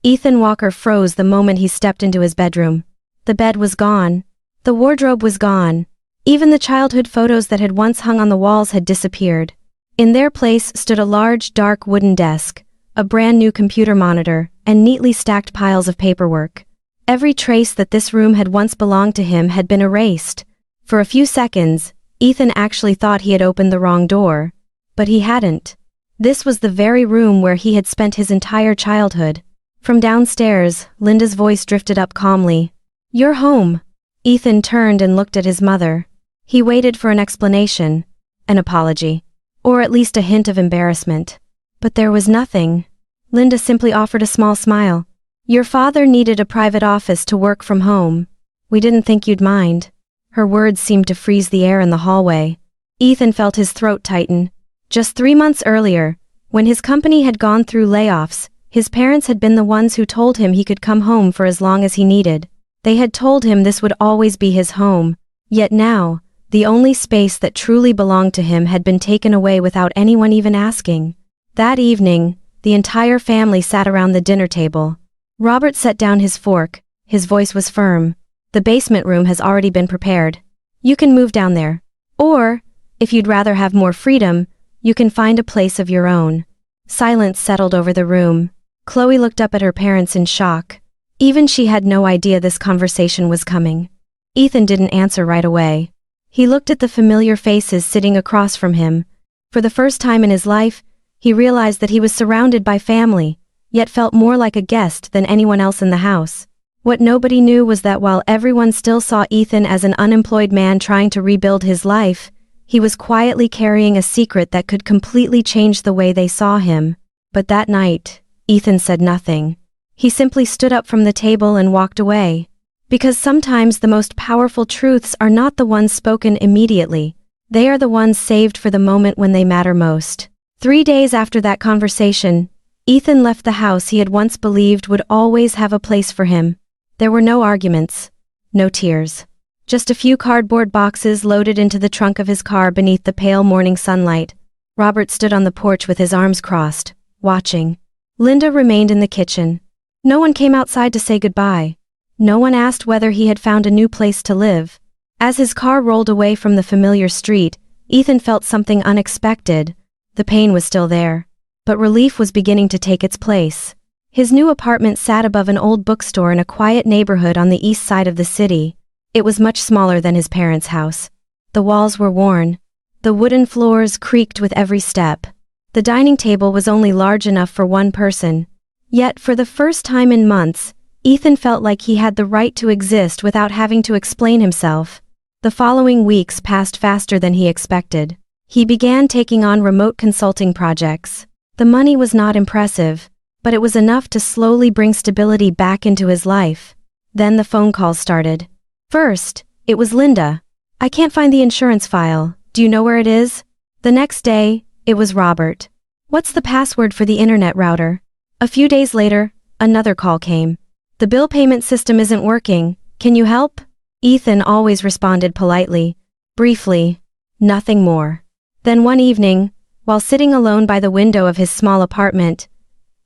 Ethan Walker froze the moment he stepped into his bedroom. The bed was gone. The wardrobe was gone. Even the childhood photos that had once hung on the walls had disappeared. In their place stood a large, dark wooden desk, a brand new computer monitor, and neatly stacked piles of paperwork. Every trace that this room had once belonged to him had been erased. For a few seconds, Ethan actually thought he had opened the wrong door. But he hadn't. This was the very room where he had spent his entire childhood. From downstairs, Linda's voice drifted up calmly. "You're home." Ethan turned and looked at his mother. He waited for an explanation, an apology, or at least a hint of embarrassment. But there was nothing. Linda simply offered a small smile. "Your father needed a private office to work from home. We didn't think you'd mind." Her words seemed to freeze the air in the hallway. Ethan felt his throat tighten. Just 3 months earlier, when his company had gone through layoffs, his parents had been the ones who told him he could come home for as long as he needed. They had told him this would always be his home. Yet now, the only space that truly belonged to him had been taken away without anyone even asking. That evening, the entire family sat around the dinner table. Robert set down his fork. His voice was firm. "The basement room has already been prepared. You can move down there. Or, if you'd rather have more freedom, you can find a place of your own." Silence settled over the room. Chloe looked up at her parents in shock. Even she had no idea this conversation was coming. Ethan didn't answer right away. He looked at the familiar faces sitting across from him. For the first time in his life, he realized that he was surrounded by family, yet felt more like a guest than anyone else in the house. What nobody knew was that while everyone still saw Ethan as an unemployed man trying to rebuild his life, he was quietly carrying a secret that could completely change the way they saw him. But that night, Ethan said nothing. He simply stood up from the table and walked away. Because sometimes the most powerful truths are not the ones spoken immediately. They are the ones saved for the moment when they matter most. 3 days after that conversation, Ethan left the house he had once believed would always have a place for him. There were no arguments, no tears. Just a few cardboard boxes loaded into the trunk of his car beneath the pale morning sunlight. Robert stood on the porch with his arms crossed, watching. Linda remained in the kitchen. No one came outside to say goodbye. No one asked whether he had found a new place to live. As his car rolled away from the familiar street, Ethan felt something unexpected. The pain was still there, but relief was beginning to take its place. His new apartment sat above an old bookstore in a quiet neighborhood on the east side of the city. It was much smaller than his parents' house. The walls were worn. The wooden floors creaked with every step. The dining table was only large enough for one person. Yet, for the first time in months, Ethan felt like he had the right to exist without having to explain himself. The following weeks passed faster than he expected. He began taking on remote consulting projects. The money was not impressive, but it was enough to slowly bring stability back into his life. Then the phone calls started. First, it was Linda. "I can't find the insurance file. Do you know where it is?" The next day, it was Robert. "What's the password for the internet router?" A few days later, another call came. "The bill payment system isn't working. Can you help?" Ethan always responded politely, briefly, nothing more. Then one evening, while sitting alone by the window of his small apartment,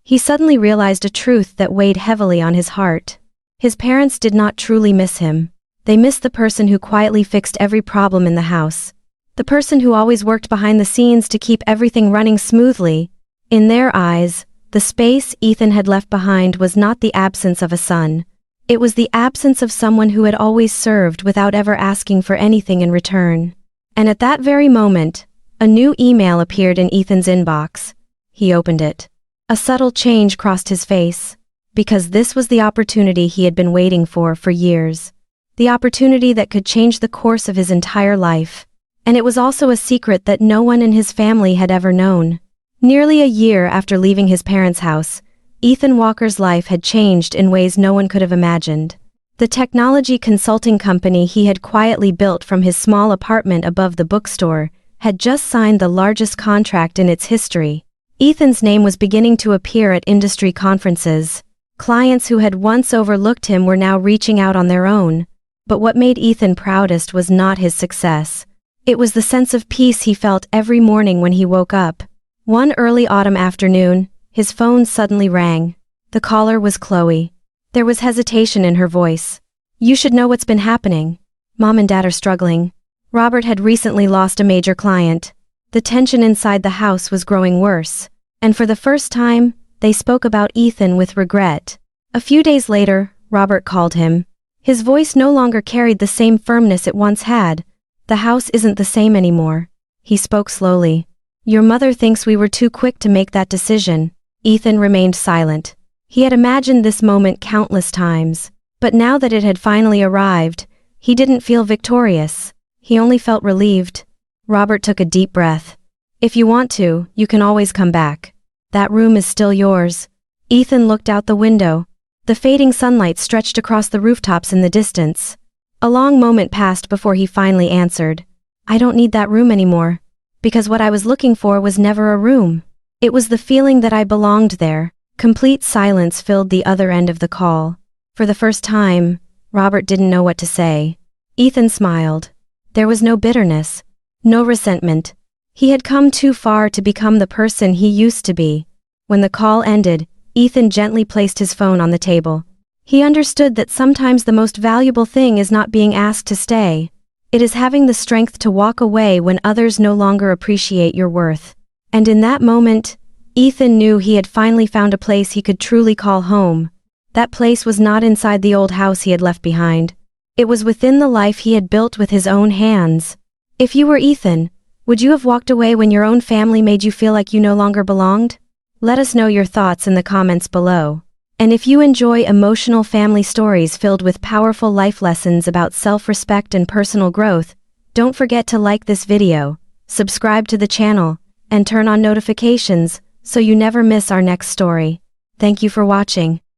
he suddenly realized a truth that weighed heavily on his heart. His parents did not truly miss him. They missed the person who quietly fixed every problem in the house. The person who always worked behind the scenes to keep everything running smoothly. In their eyes, the space Ethan had left behind was not the absence of a son. It was the absence of someone who had always served without ever asking for anything in return. And at that very moment, a new email appeared in Ethan's inbox. He opened it. A subtle change crossed his face. Because this was the opportunity he had been waiting for years. The opportunity that could change the course of his entire life. And it was also a secret that no one in his family had ever known. Nearly a year after leaving his parents' house, Ethan Walker's life had changed in ways no one could have imagined. The technology consulting company he had quietly built from his small apartment above the bookstore had just signed the largest contract in its history. Ethan's name was beginning to appear at industry conferences. Clients who had once overlooked him were now reaching out on their own. But what made Ethan proudest was not his success. It was the sense of peace he felt every morning when he woke up. One early autumn afternoon, his phone suddenly rang. The caller was Chloe. There was hesitation in her voice. You should know what's been happening. Mom and Dad are struggling. Robert had recently lost a major client. The tension inside the house was growing worse. And for the first time, they spoke about Ethan with regret. A few days later, Robert called him. His voice no longer carried the same firmness it once had. The house isn't the same anymore. He spoke slowly. Your mother thinks we were too quick to make that decision. Ethan remained silent. He had imagined this moment countless times. But now that it had finally arrived, he didn't feel victorious. He only felt relieved. Robert took a deep breath. If you want to, you can always come back. That room is still yours. Ethan looked out the window. The fading sunlight stretched across the rooftops in the distance. A long moment passed before he finally answered. I don't need that room anymore. Because what I was looking for was never a room. It was the feeling that I belonged there. Complete silence filled the other end of the call. For the first time, Robert didn't know what to say. Ethan smiled. There was no bitterness, no resentment. He had come too far to become the person he used to be. When the call ended, Ethan gently placed his phone on the table. He understood that sometimes the most valuable thing is not being asked to stay. It is having the strength to walk away when others no longer appreciate your worth. And in that moment, Ethan knew he had finally found a place he could truly call home. That place was not inside the old house he had left behind. It was within the life he had built with his own hands. If you were Ethan, would you have walked away when your own family made you feel like you no longer belonged? Let us know your thoughts in the comments below. And if you enjoy emotional family stories filled with powerful life lessons about self-respect and personal growth, don't forget to like this video, subscribe to the channel, and turn on notifications so you never miss our next story. Thank you for watching.